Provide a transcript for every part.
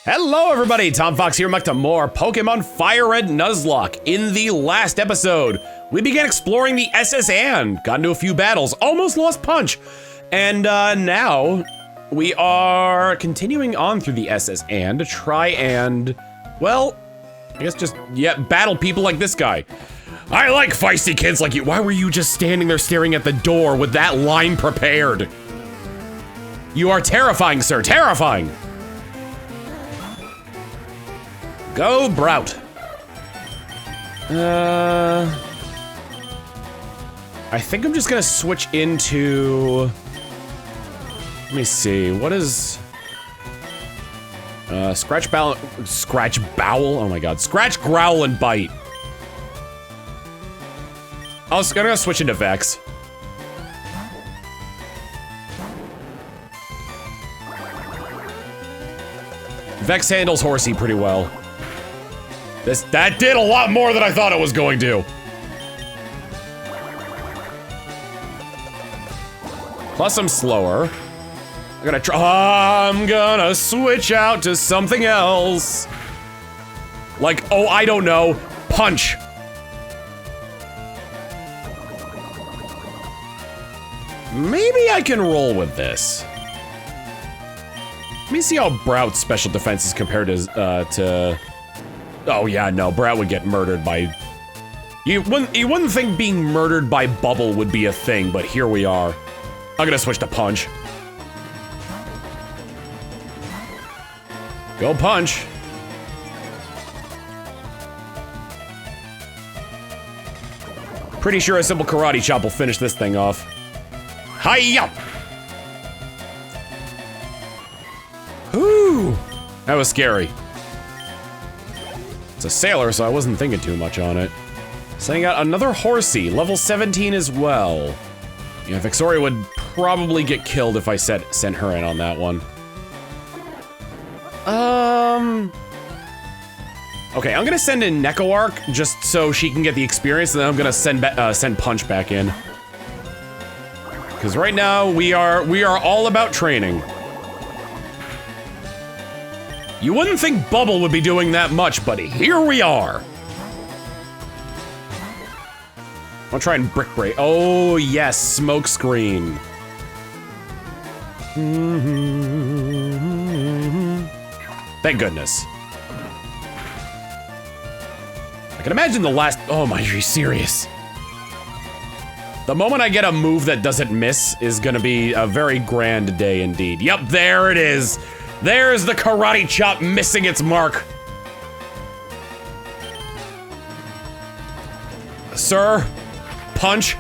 Hello everybody, Tom Fawkes here, back to more Pokemon FireRed Nuzlocke. In the last episode, we began exploring the SS and got into a few battles, almost lost Punch. And now, we are continuing on through the SS and to try and, well, I guess just, battle people like this guy. I like feisty kids like you. Why were you just standing there staring at the door with that line prepared? You are terrifying, sir, terrifying. Go, Brout. I think I'm just gonna switch into... Let me see, what is... Scratch Bowel, oh my god. Scratch, Growl, and Bite. I'm gonna switch into Vex. Vex handles Horsey pretty well. That did a lot more than I thought it was going to. Plus I'm slower. I'm gonna switch out to something else. Like, oh, I don't know, Punch. Maybe I can roll with this. Let me see how Brout's special defense is compared to oh yeah, no, Brout would get murdered by... You wouldn't think being murdered by Bubble would be a thing, but here we are. I'm gonna switch to Punch. Go Punch. Pretty sure a simple karate chop will finish this thing off. Hi-ya! Whew! That was scary. It's a sailor, so I wasn't thinking too much on it. Sending out another Horsey, level 17 as well. Yeah, Vexoria would probably get killed if I sent her in on that one. Okay, I'm gonna send in Necoarc just so she can get the experience, and then I'm gonna send Punch back in. Because right now we are all about training. You wouldn't think Bubble would be doing that much, but here we are. I'll try and Brick Break. Oh yes, smoke screen. Thank goodness. I can imagine the last, oh my, are you serious? The moment I get a move that doesn't miss is gonna be a very grand day indeed. Yep, there it is. There's the karate chop missing its mark. Sir, Punch.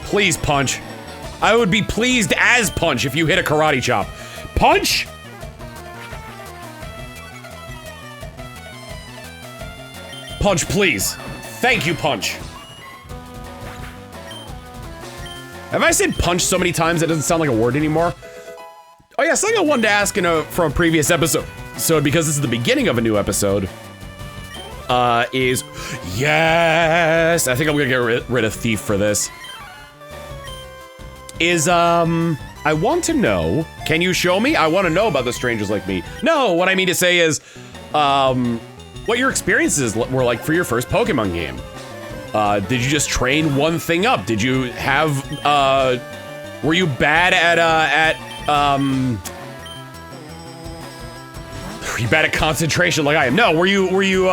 Please, Punch. I would be pleased as Punch if you hit a karate chop. Punch! Punch, please. Thank you, Punch. Have I said Punch so many times it doesn't sound like a word anymore? Oh yeah, something I wanted to ask from a previous episode, because this is the beginning of a new episode, is, yes, I think I'm gonna get rid of Thief for this, is, I want to know, can you show me? I want to know about the strangers like me. No, what I mean to say is, what your experiences were like for your first Pokemon game. Did you just train one thing up? Did you have, were you bad at were you bad at concentration like I am? No, were you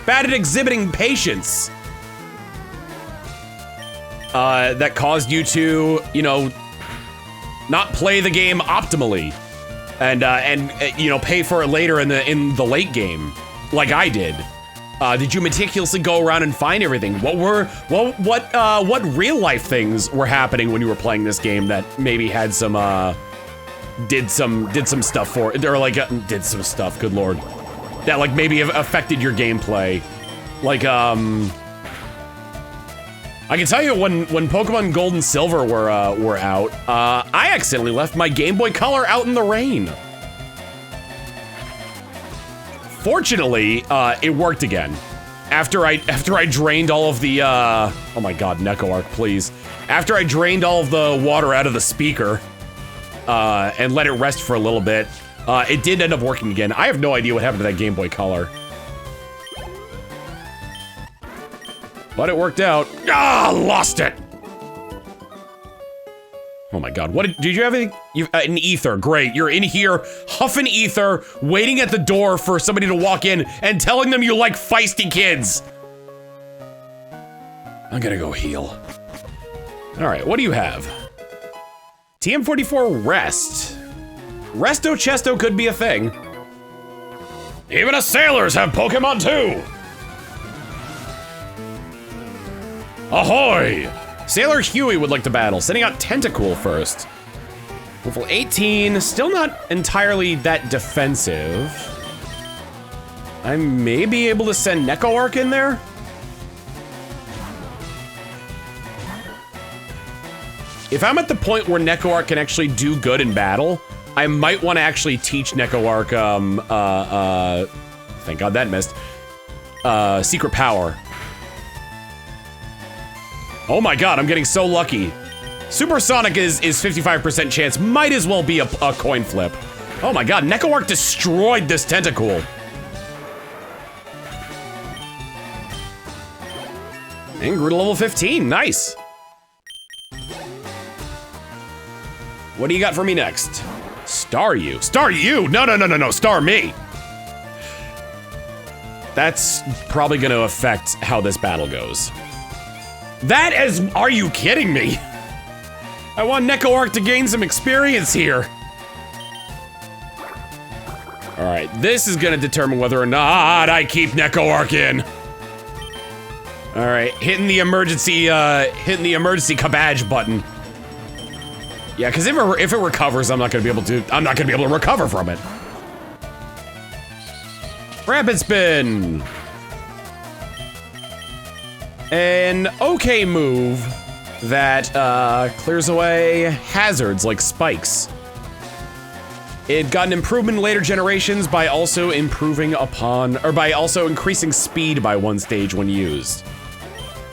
bad at exhibiting patience? That caused you to, you know, not play the game optimally, and you know, pay for it later in the late game, like I did. Did you meticulously go around and find everything? What real life things were happening when you were playing this game that maybe had some did some stuff for it, or like did some stuff, good lord, that like maybe affected your gameplay? Like I can tell you when Pokemon Gold and Silver were out, I accidentally left my Game Boy Color out in the rain. Fortunately, it worked again. After I drained all of the, oh my god, Necoarc, please. After I drained all of the water out of the speaker, and let it rest for a little bit, It did end up working again. I have no idea what happened to that Game Boy Color. But it worked out. Ah, lost it! Oh my god, what did you have an ether, great. You're in here, huffing ether, waiting at the door for somebody to walk in and telling them you like feisty kids. I'm gonna go heal. All right, what do you have? TM44 Rest. Resto Chesto could be a thing. Even us sailors have Pokemon too! Ahoy! Sailor Huey would like to battle, sending out Tentacool first. Level 18, still not entirely that defensive. I may be able to send NecoArc in there? If I'm at the point where NecoArc can actually do good in battle, I might want to actually teach NecoArc, thank God that missed, Secret Power. Oh my god, I'm getting so lucky. Supersonic is 55% chance, might as well be a coin flip. Oh my god, NecoArc destroyed this Tentacool. And grew to level 15, nice. What do you got for me next? Star you. Star you? No, star me. That's probably gonna affect how this battle goes. That is, are you kidding me? I want NecoArc to gain some experience here. All right, this is gonna determine whether or not I keep NecoArc in. All right, hitting the emergency kabadge button. Yeah, because if it recovers, I'm not gonna be able to recover from it. Rapid Spin. An okay move that clears away hazards like spikes. It got an improvement in later generations by also increasing speed by 1 stage when used.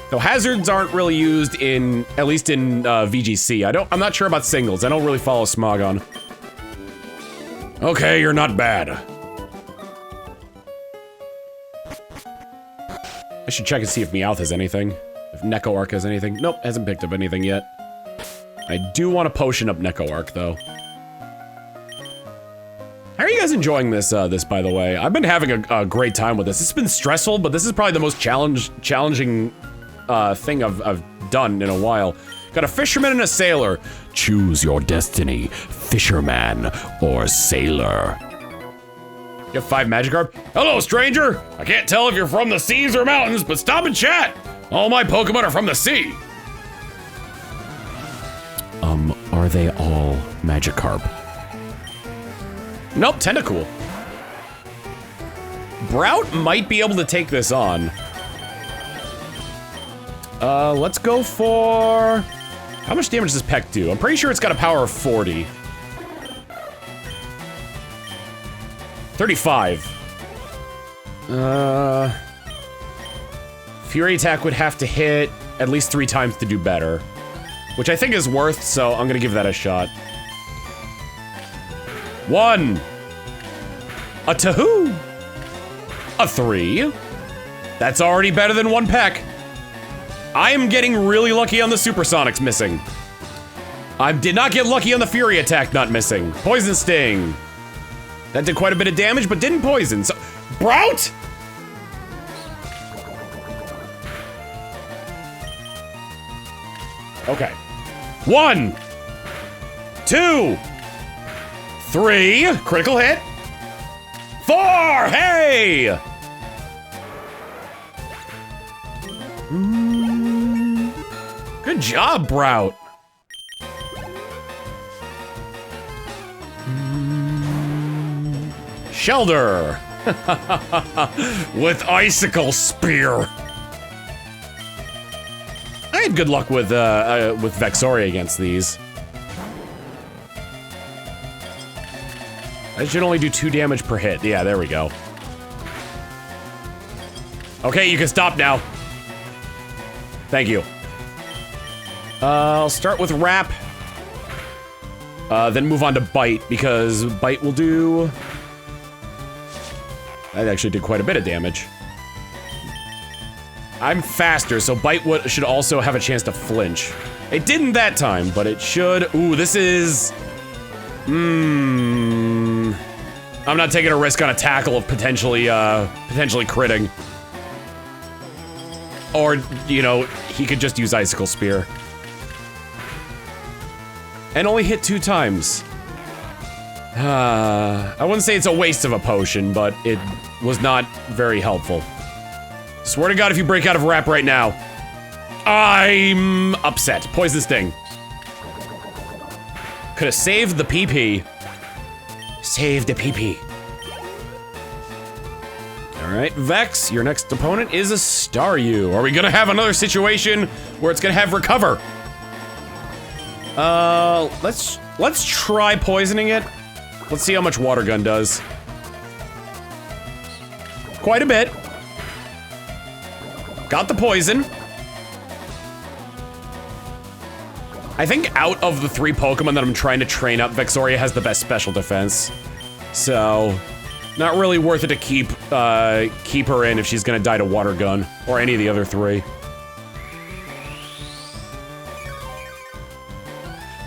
So hazards aren't really used in, at least in VGC. I'm not sure about singles. I don't really follow Smogon. Okay, you're not bad. I should check and see if Meowth has anything. If NecoArc has anything. Nope, hasn't picked up anything yet. I do want to potion up NecoArc though. How are you guys enjoying this, by the way? I've been having a great time with this. It's been stressful, but this is probably the most challenging thing I've done in a while. Got a fisherman and a sailor. Choose your destiny, fisherman or sailor. You have 5 Magikarp? Hello, stranger! I can't tell if you're from the seas or mountains, but stop and chat! All my Pokemon are from the sea! Are they all Magikarp? Nope, Tentacool. Brout might be able to take this on. Let's go for... How much damage does Peck do? I'm pretty sure it's got a power of 40. 35. Fury attack would have to hit at least 3 times to do better. Which I think is worth, so I'm gonna give that a shot. 1. A 2. A 3. That's already better than 1 Peck. I am getting really lucky on the Supersonics missing. I did not get lucky on the Fury attack not missing. Poison Sting. That did quite a bit of damage, but didn't poison, so... Brout?! Okay. 1, 2, 3, critical hit. 4, hey! Good job, Brout. Shelter! With Icicle Spear. I had good luck with Vexoria against these. I should only do 2 damage per hit. Yeah, there we go. Okay, you can stop now. Thank you. I'll start with Wrap. Then move on to Bite, because Bite will do... That actually did quite a bit of damage. I'm faster, so Bite should also have a chance to flinch. It didn't that time, but it should. Ooh, this is... I'm not taking a risk on a tackle of potentially critting. Or, you know, he could just use Icicle Spear. And only hit 2 times. I wouldn't say it's a waste of a potion, but it was not very helpful. Swear to God if you break out of rap right now. I'm upset. Poison Sting. Could have saved the PP. Save the PP. Alright, Vex, your next opponent is a Staryu. Are we gonna have another situation where it's gonna have Recover? Let's try poisoning it. Let's see how much Water Gun does. Quite a bit. Got the poison. I think out of the 3 Pokemon that I'm trying to train up, Vexoria has the best special defense. So, not really worth it to keep her in if she's gonna die to Water Gun, or any of the other 3.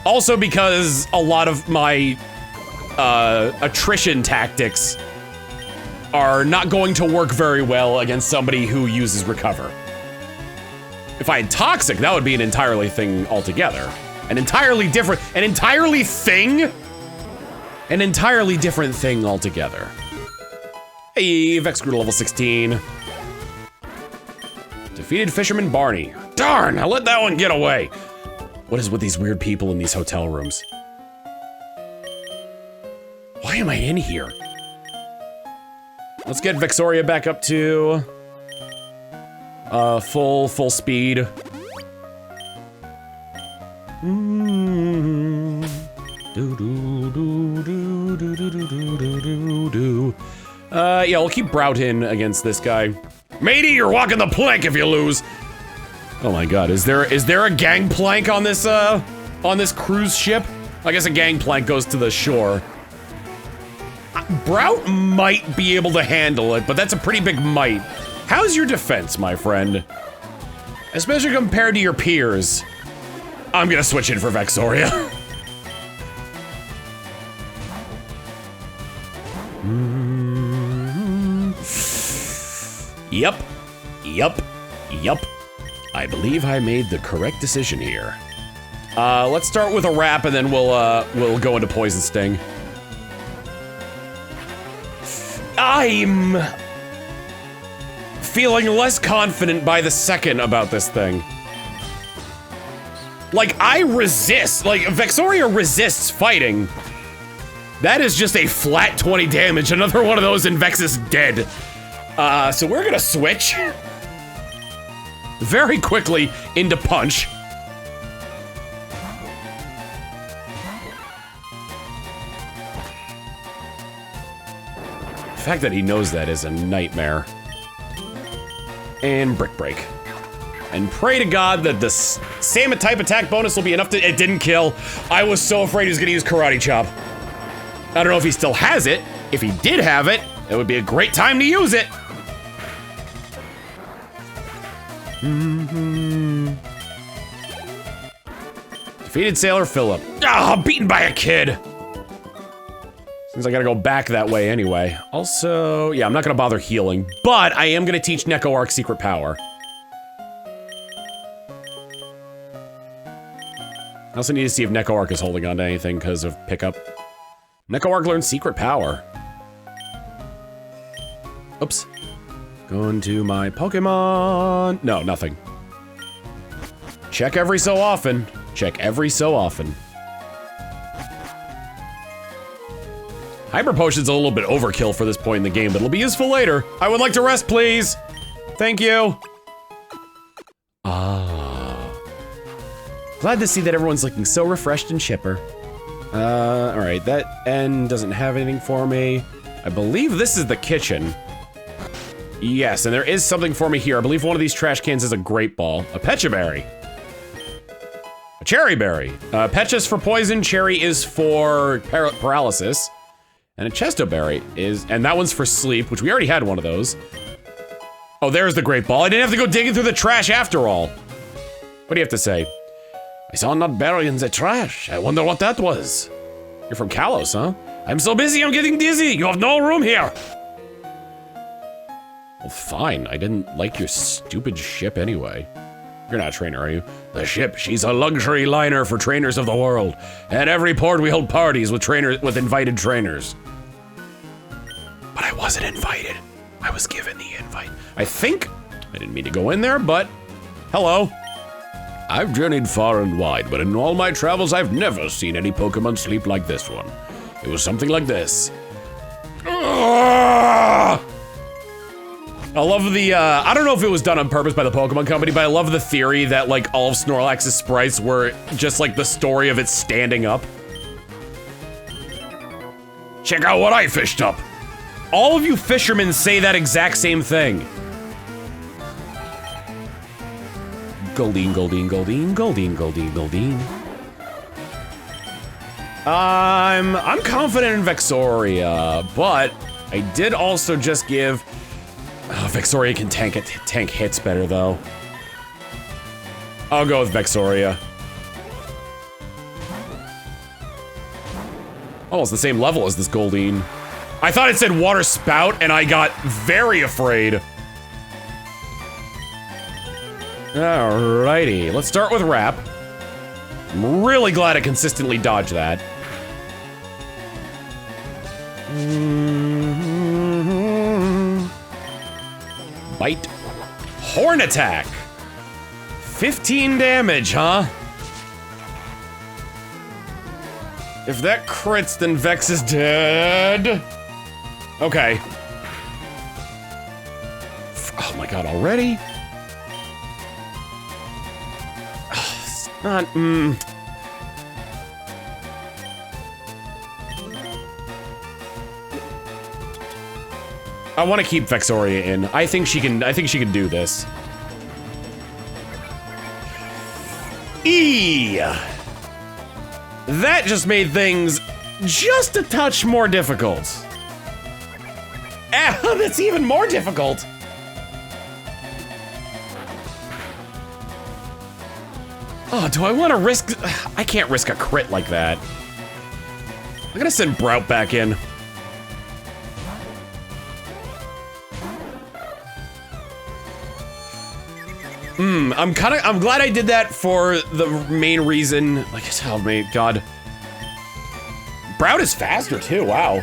Also because a lot of my attrition tactics are not going to work very well against somebody who uses Recover. If I had Toxic, that would be an entirely thing altogether. An entirely different thing altogether. Hey, Vex grew to level 16. Defeated Fisherman Barney. Darn, I let that one get away. What is with these weird people in these hotel rooms? Why am I in here? Let's get Vexoria back up to full speed. Yeah, we'll keep Broughton against this guy. Matey, you're walking the plank if you lose. Oh my God, is there a gangplank on this cruise ship? I guess a gangplank goes to the shore. Brout might be able to handle it, but that's a pretty big might. How's your defense, my friend? Especially compared to your peers. I'm gonna switch in for Vexoria. Yup. I believe I made the correct decision here. Let's start with a Wrap and then we'll go into Poison Sting. I'm feeling less confident by the second about this thing. Like, I resist. Like, Vexoria resists fighting. That is just a flat 20 damage. Another one of those and Vex is dead. So we're gonna switch very quickly into Punch. The fact that he knows that is a nightmare. And Brick Break. And pray to God that the Salmon type attack bonus will be enough to— it didn't kill. I was so afraid he was gonna use Karate Chop. I don't know if he still has it. If he did have it, it would be a great time to use it. Defeated Sailor Philip. Ah, beaten by a kid. Seems I gotta go back that way anyway. Also, yeah, I'm not gonna bother healing, but I am gonna teach Neko Arc Secret Power. I also need to see if Neko Arc is holding on to anything because of pickup. Neko Arc learns Secret Power. Oops. Going to my Pokemon. No, nothing. Check every so often. Check every so often. Hyper Potion's a little bit overkill for this point in the game, but it'll be useful later. I would like to rest, please. Thank you. Ah. Glad to see that everyone's looking so refreshed and chipper. Alright, that end doesn't have anything for me. I believe this is the kitchen. Yes, and there is something for me here. I believe one of these trash cans is a Great Ball. A Pecha Berry. A cherry berry. Petrus for poison, cherry is for paralysis. And a chesto berry is, and that one's for sleep, which we already had one of those. Oh, there's the great ball. I didn't have to go digging through the trash after all. What do you have to say? I saw a nut berry in the trash. I wonder what that was. You're from Kalos, huh? I'm so busy, I'm getting dizzy. You have no room here. Well, fine. I didn't like your stupid ship anyway. You're not a trainer, are you? The ship, she's a luxury liner for trainers of the world. At every port, we hold parties with invited trainers. But I wasn't invited. I was given the invite. I think I didn't mean to go in there, but hello. I've journeyed far and wide, but in all my travels, I've never seen any Pokemon sleep like this one. It was something like this. I love the, I don't know if it was done on purpose by the Pokemon Company, but I love the theory that, like, all of Snorlax's sprites were just, like, the story of it standing up. Check out what I fished up! All of you fishermen say that exact same thing. Goldeen, Goldeen, Goldeen, Goldeen, Goldeen, Goldeen. I'm confident in Vexoria, but I did also just give... Oh, Vexoria can tank hits better, though. I'll go with Vexoria. Almost the same level as this Goldeen. I thought it said Water Spout, and I got very afraid. Alrighty, let's start with Wrap. I'm really glad I consistently dodged that. Bite. Horn attack. 15 damage, huh? If that crits, then Vex is dead. Okay. Oh my god, already? It's not, I want to keep Vexoria in. I think she can do this. That just made things just a touch more difficult. That's even more difficult. Oh, do I want to risk? I can't risk a crit like that. I'm gonna send Brout back in. I'm glad I did that for the main reason, like, oh my god. Brout is faster too, wow.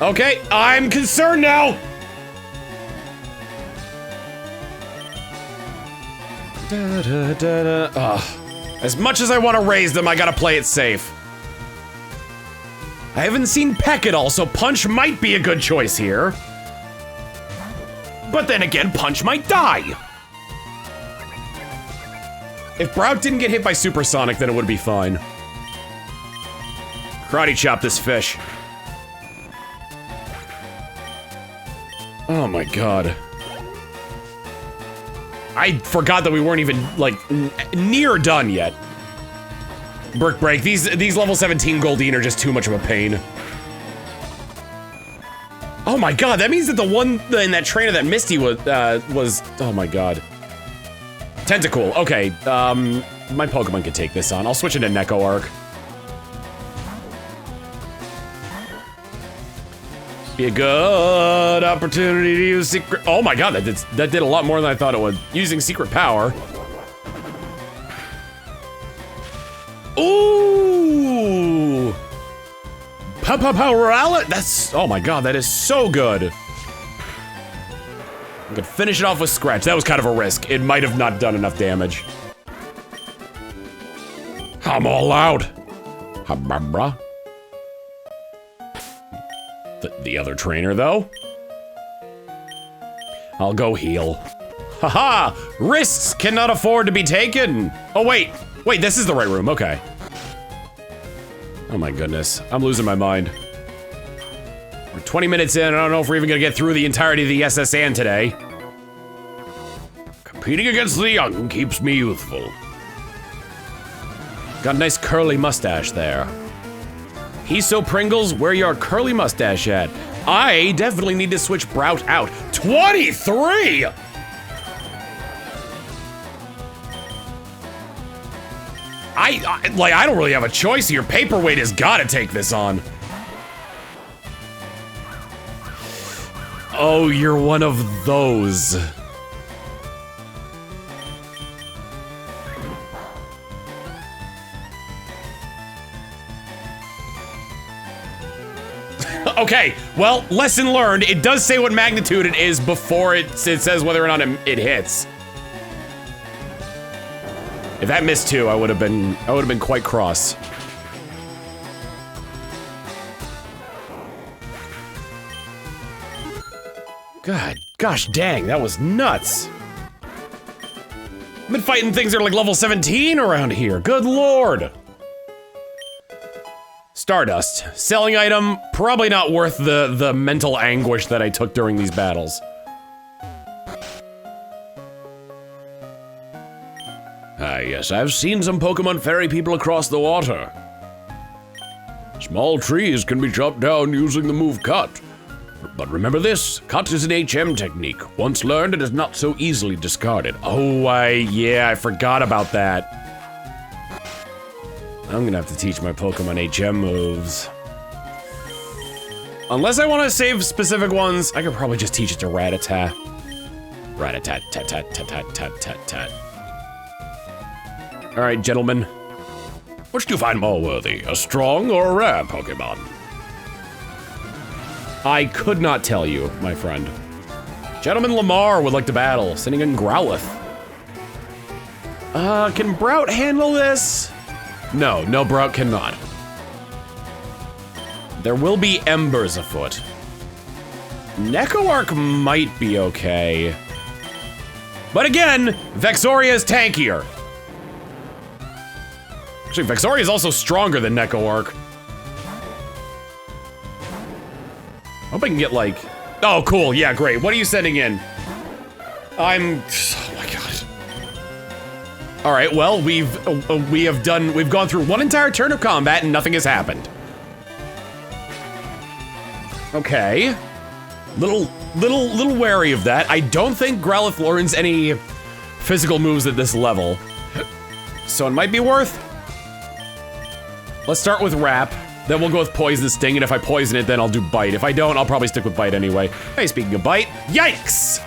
Okay, I'm concerned now. As much as I want to raise them, I gotta play it safe. I haven't seen Peck at all, so Punch might be a good choice here. But then again, Punch might die. If Brout didn't get hit by Supersonic, then it would be fine. Karate chop this fish. Oh my god. I forgot that we weren't even, like, near done yet. Brick Break, these level 17 Goldeen are just too much of a pain. Oh my god, that means that the one in that trainer that Misty was, oh my god. Tentacool, okay, my Pokemon can take this on. I'll switch into Neko Arc. Be a good opportunity to use secret. Oh my god, that did a lot more than I thought it would. Using secret power. Ooh! Power! That's, oh my god, that is so good. I could finish it off with Scratch. That was kind of a risk. It might have not done enough damage. I'm all out. Hababra. The other trainer, though. I'll go heal. Haha! Risks cannot afford to be taken! Oh, wait, this is the right room, okay. Oh my goodness, I'm losing my mind. We're 20 minutes in, I don't know if we're even gonna get through the entirety of the SSN today. Competing against the young keeps me youthful. Got a nice curly mustache there. He's so Pringles, where your curly mustache at? I definitely need to switch Brout out. 23! I don't really have a choice here. Paperweight has got to take this on. Oh, you're one of those. Okay, well, lesson learned. It does say what magnitude it is before it says whether or not it hits. If that missed too, I would have been quite cross. Gosh dang, that was nuts. I've been fighting things that are like level 17 around here. Good lord. Stardust. Selling item, probably not worth the mental anguish that I took during these battles. Ah, yes, I've seen some Pokemon ferry people across the water. Small trees can be chopped down using the move cut. But remember this, cut is an HM technique. Once learned, it is not so easily discarded. Oh, yeah, I forgot about that. I'm gonna have to teach my Pokemon HM moves. Unless I want to save specific ones, I could probably just teach it to Rattata. Rat-a-tat-tat-tat-tat-tat-tat-tat. Alright, gentlemen. Which do you find more worthy, a strong or a rare Pokemon? I could not tell you, my friend. Gentleman Lamar would like to battle, sending in Growlithe. Can Brout handle this? No, Brout cannot. There will be embers afoot. Necoarc might be okay. But again, Vexoria is tankier. Actually, Vexoria is also stronger than Necoarc. Hope I can get like... Oh, cool, yeah, great. What are you sending in? Oh my god. All right, well, we've gone through one entire turn of combat and nothing has happened. Okay. Little wary of that. I don't think Growlithe learns any physical moves at this level. So it might be worth. Let's start with Wrap. Then we'll go with Poison Sting, and if I poison it, then I'll do Bite. If I don't, I'll probably stick with Bite anyway. Hey, speaking of Bite, yikes!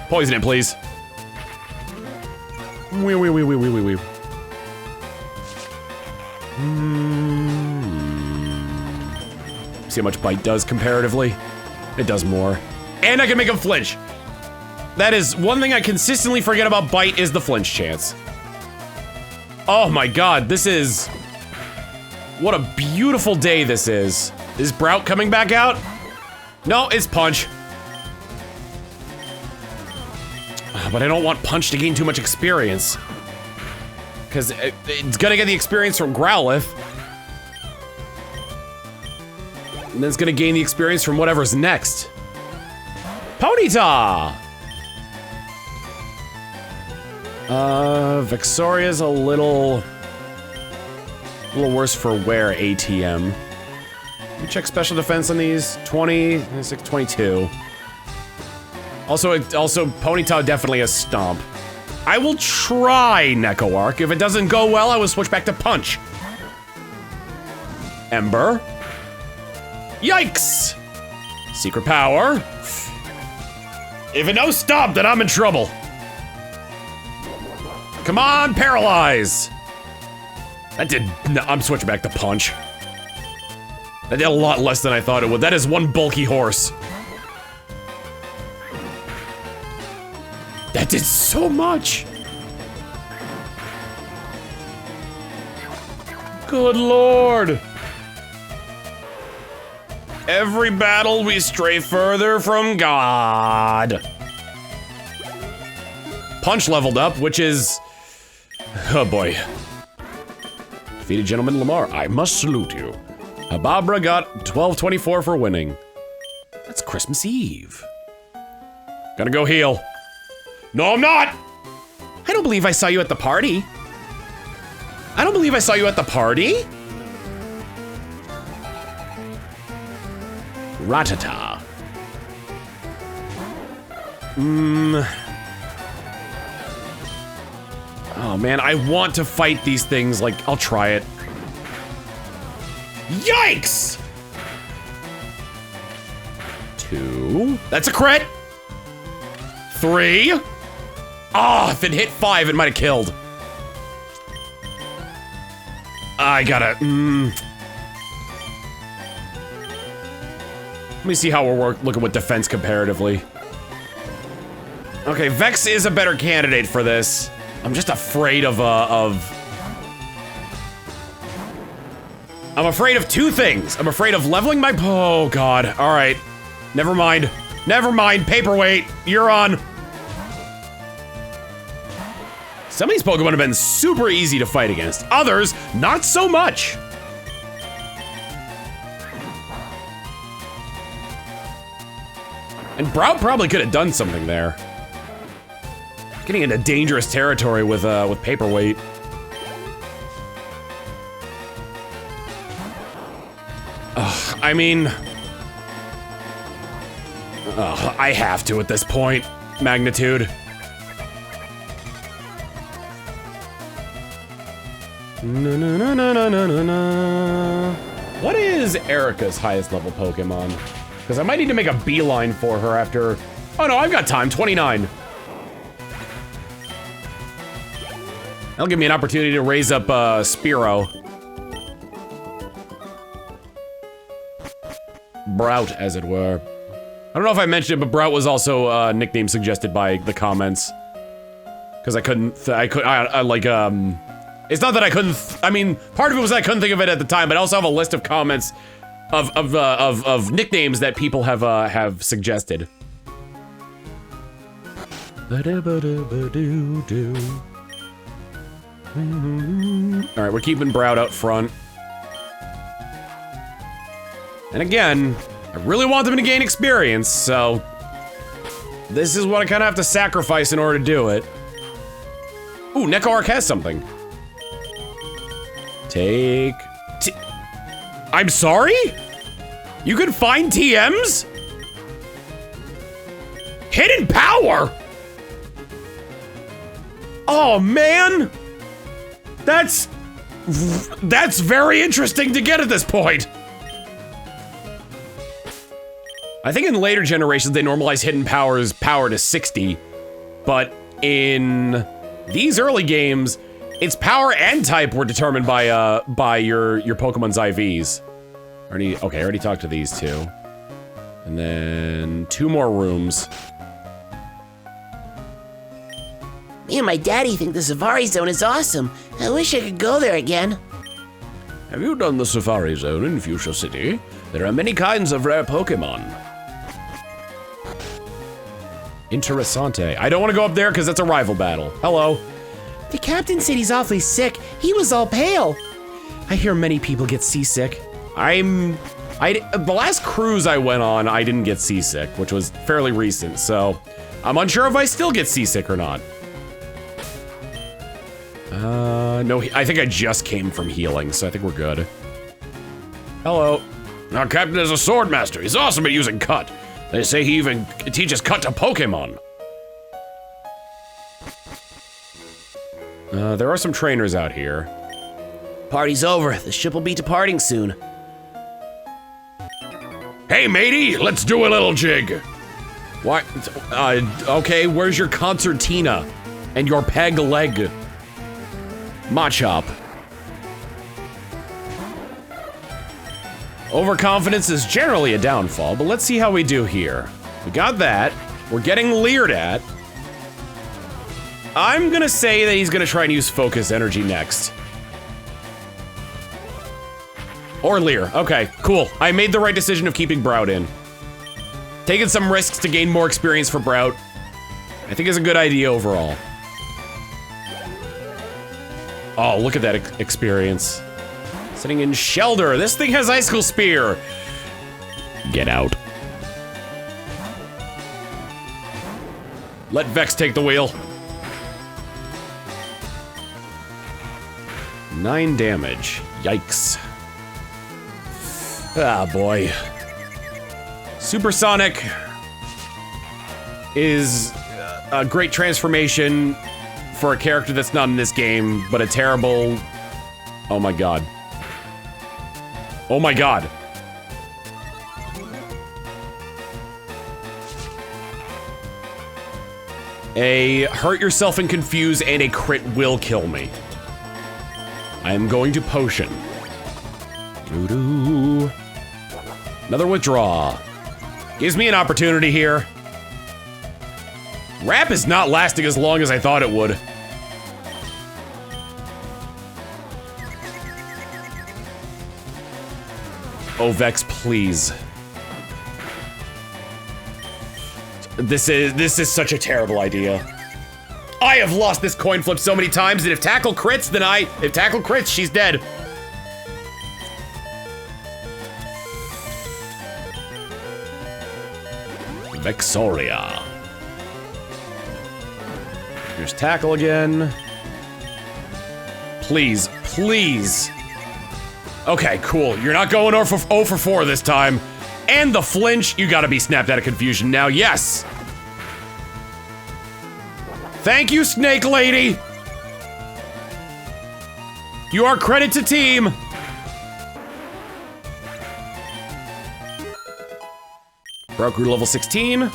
Poison it, please. Wee. See how much Bite does comparatively? It does more. And I can make him flinch. That is one thing I consistently forget about Bite is the flinch chance. Oh my god, this is... What a beautiful day this is. Is Brout coming back out? No, it's Punch. But I don't want Punch to gain too much experience. Because it's gonna get the experience from Growlithe. And then it's gonna gain the experience from whatever's next. Ponyta! Vexoria's a little worse for wear ATM. Let me check special defense on these. 20, 26, 22. Also Ponyta definitely a Stomp. I will try Necoarc. If it doesn't go well, I will switch back to Punch. Ember. Yikes! Secret Power. If it no Stomp, then I'm in trouble. Come on, Paralyze! That did, no, I'm switching back to Punch. That did a lot less than I thought it would. That is one bulky horse. That did so much. Good lord. Every battle we stray further from God. Punch leveled up, which is... Oh boy. Defeated Gentleman Lamar, I must salute you. Hababra got 1224 for winning. It's Christmas Eve. Gonna go heal. No, I'm not! I don't believe I saw you at the party. I don't believe I saw you at the party. Ratata. Oh man, I want to fight these things. Like, I'll try it. Yikes! 2. That's a crit. 3. Ah, if it hit 5, it might have killed. I gotta. Let me see how we're looking with defense comparatively. Okay, Vex is a better candidate for this. I'm just afraid of I'm afraid of 2 things. I'm afraid of leveling my. Oh God! All right, never mind. Never mind. Paperweight, you're on. Some of these Pokemon have been super easy to fight against. Others, not so much. And Brout probably could have done something there. Getting into dangerous territory with Paperweight. Ugh, I mean, I have to at this point. Magnitude. No, no, no, no, no, no, no. What is Erica's highest level Pokemon? Because I might need to make a beeline for her after. Oh no, I've got time. 29. That'll give me an opportunity to raise up Spearow. Brout, as it were. I don't know if I mentioned it, but Brout was also a nickname suggested by the comments. Because I couldn't. It's not that I couldn't. I mean, part of it was I couldn't think of it at the time, but I also have a list of comments of nicknames that people have suggested. All right, we're keeping Brout out front. And again, I really want them to gain experience, so this is what I kind of have to sacrifice in order to do it. Ooh, Nekark has something. I'm sorry? You can find TMs? Hidden power? Oh man! That's very interesting to get at this point. I think in later generations they normalize hidden power to 60, but in these early games, its power and type were determined by your Pokemon's IVs. I already talked to these 2. And then 2 more rooms. Me and my daddy think the Safari Zone is awesome. I wish I could go there again. Have you done the Safari Zone in Fuchsia City? There are many kinds of rare Pokemon. Interessante. I don't want to go up there because that's a rival battle. Hello. The captain said he's awfully sick. He was all pale. I hear many people get seasick. The last cruise I went on, I didn't get seasick, which was fairly recent, so I'm unsure if I still get seasick or not. No, I think I just came from healing, so I think we're good. Hello. Our captain is a sword master. He's awesome at using cut. They say he even teaches cut to Pokemon. There are some trainers out here. Party's over. The ship will be departing soon. Hey, matey, let's do a little jig. What? Okay, where's your concertina? And your peg leg? Machop. Overconfidence is generally a downfall, but let's see how we do here. We got that. We're getting leered at. I'm gonna say that he's gonna try and use Focus Energy next. Or Leer. Okay, cool. I made the right decision of keeping Brout in. Taking some risks to gain more experience for Brout, I think is a good idea overall. Oh, look at that experience. Sitting in Shelter. This thing has Icicle Spear. Get out. Let Vex take the wheel. 9 damage. Yikes. Ah, boy. Supersonic is a great transformation for a character that's not in this game, but a terrible... Oh my god. Oh my god. A hurt yourself and confuse and a crit will kill me. I am going to potion. Doo-doo. Another withdraw. Gives me an opportunity here. Wrap is not lasting as long as I thought it would. Oh, Vex, please. This is such a terrible idea. I have lost this coin flip so many times that if Tackle crits, then if Tackle crits, she's dead. Vexoria. Here's Tackle again. Please, please. Okay, cool. You're not going 0 for 4 this time. And the flinch, you gotta be snapped out of confusion now, yes! Thank you, Snake Lady! You are credit to team! Broke grew level 16.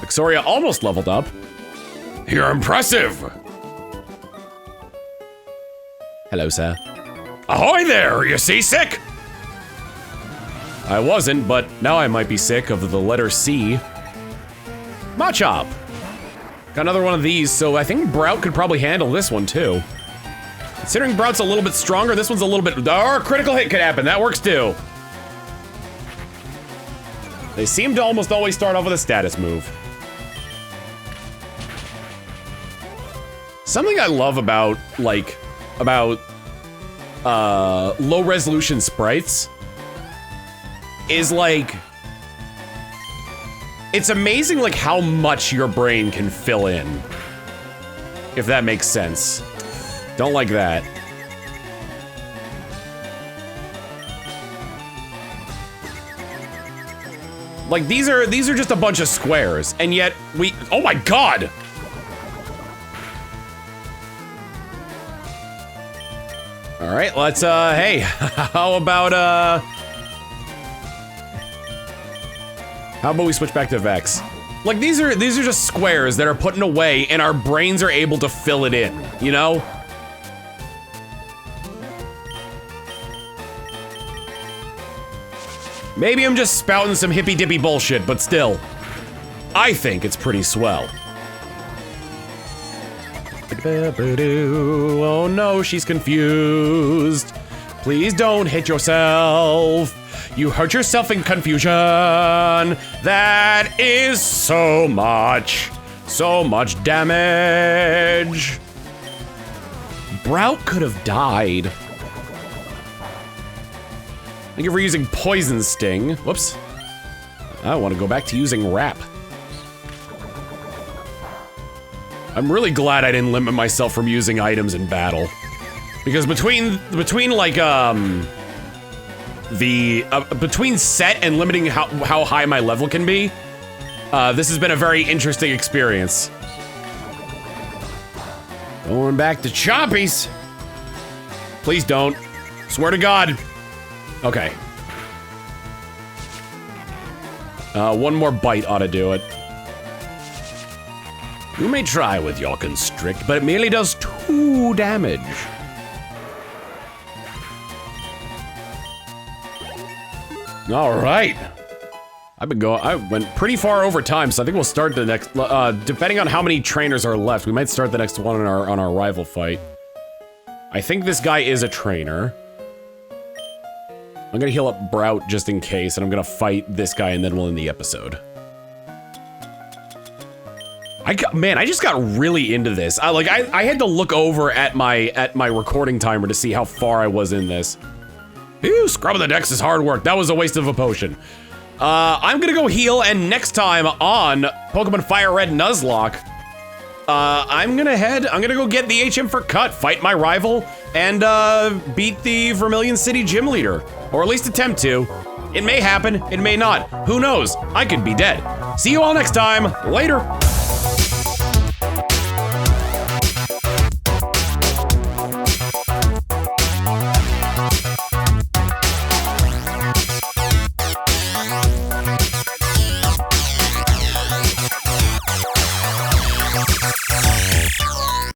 Vexoria almost leveled up. You're impressive! Hello, sir. Ahoy there! Are you seasick? I wasn't, but now I might be sick of the letter C. Machop! Got another one of these, so I think Brout could probably handle this one too. Considering Brout's a little bit stronger, this one's a little bit... Or a critical hit could happen, that works too. They seem to almost always start off with a status move. Something I love about, like, low resolution sprites is like, it's amazing like how much your brain can fill in, if that makes sense. Don't like that. Like these are just a bunch of squares, and yet we, oh my god! All right, let's, hey, how about we switch back to Vex? Like, these are just squares that are put in a way, and our brains are able to fill it in, you know? Maybe I'm just spouting some hippy-dippy bullshit, but still, I think it's pretty swell. Oh no, she's confused. Please don't hit yourself. You hurt yourself in confusion. That is so much damage. Brout could have died. Thank you for using Poison Sting. Whoops. I want to go back to using Wrap. I'm really glad I didn't limit myself from using items in battle. Because between like, between set and limiting how high my level can be, this has been a very interesting experience. Going back to Chompies. Please don't. Swear to God. Okay. One more bite ought to do it. You may try with your Constrict, but it merely does 2 damage. All right. I went pretty far over time, so I think we'll start the next, depending on how many trainers are left, we might start the next one on our rival fight. I think this guy is a trainer. I'm gonna heal up Brout just in case, and I'm gonna fight this guy, and then we'll end the episode. Man, I just got really into this. I had to look over at my recording timer to see how far I was in this. Ew, scrubbing the decks is hard work. That was a waste of a potion. I'm gonna go heal, and next time on Pokemon FireRed Nuzlocke, I'm gonna go get the HM for cut, fight my rival, and beat the Vermilion City gym leader. Or at least attempt to. It may happen, it may not. Who knows? I could be dead. See you all next time. Later.